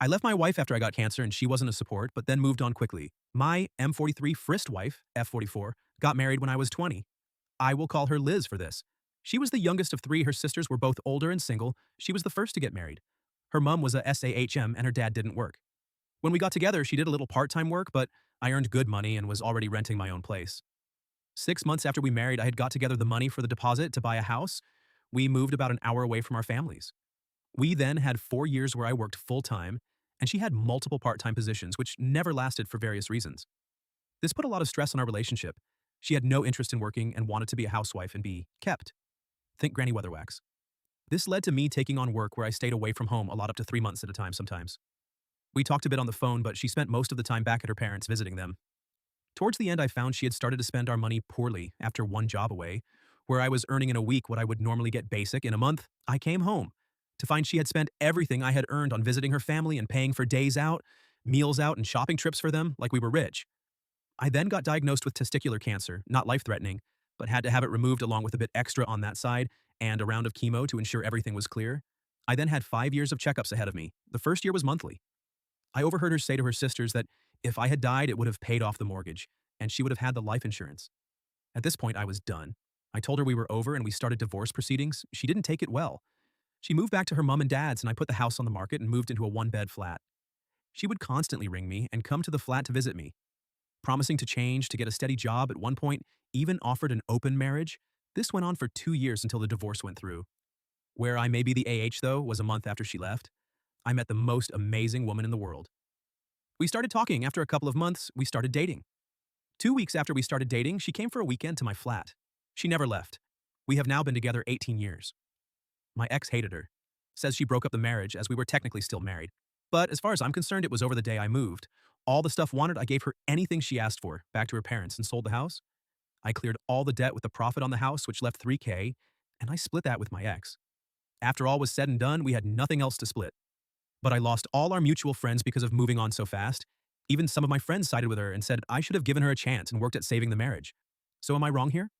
I left my wife after I got cancer and she wasn't a support, but then moved on quickly. My M43 Frist wife, F44, got married when I was 20. I will call her Liz for this. She was the youngest of three. Her sisters were both older and single. She was the first to get married. Her mom was a SAHM and her dad didn't work. When we got together, she did a little part-time work, but I earned good money and was already renting my own place. 6 months after we married, I had got together the money for the deposit to buy a house. We moved about an hour away from our families. We then had 4 years where I worked full-time, and she had multiple part-time positions, which never lasted for various reasons. This put a lot of stress on our relationship. She had no interest in working and wanted to be a housewife and be kept. Think Granny Weatherwax. This led to me taking on work where I stayed away from home a lot, up to 3 months at a time sometimes. We talked a bit on the phone, but she spent most of the time back at her parents visiting them. Towards the end, I found she had started to spend our money poorly after one job away, where I was earning in a week what I would normally get basic in a month. I came home to find she had spent everything I had earned on visiting her family and paying for days out, meals out, and shopping trips for them like we were rich. I then got diagnosed with testicular cancer, not life-threatening, but had to have it removed along with a bit extra on that side and a round of chemo to ensure everything was clear. I then had 5 years of checkups ahead of me. The first year was monthly. I overheard her say to her sisters that if I had died, it would have paid off the mortgage, and she would have had the life insurance. At this point, I was done. I told her we were over and we started divorce proceedings. She didn't take it well. She moved back to her mom and dad's, and I put the house on the market and moved into a one-bed flat. She would constantly ring me and come to the flat to visit me, promising to change, to get a steady job. At one point, even offered an open marriage. This went on for 2 years until the divorce went through. Where I may be the AH, though, was a month after she left. I met the most amazing woman in the world. We started talking. After a couple of months, we started dating. 2 weeks after we started dating, she came for a weekend to my flat. She never left. We have now been together 18 years. My ex hated her. Says she broke up the marriage as we were technically still married. But as far as I'm concerned, it was over the day I moved. All the stuff wanted, I gave her anything she asked for, back to her parents, and sold the house. I cleared all the debt with the profit on the house, which left $3,000, and I split that with my ex. After all was said and done, we had nothing else to split. But I lost all our mutual friends because of moving on so fast. Even some of my friends sided with her and said I should have given her a chance and worked at saving the marriage. So am I wrong here?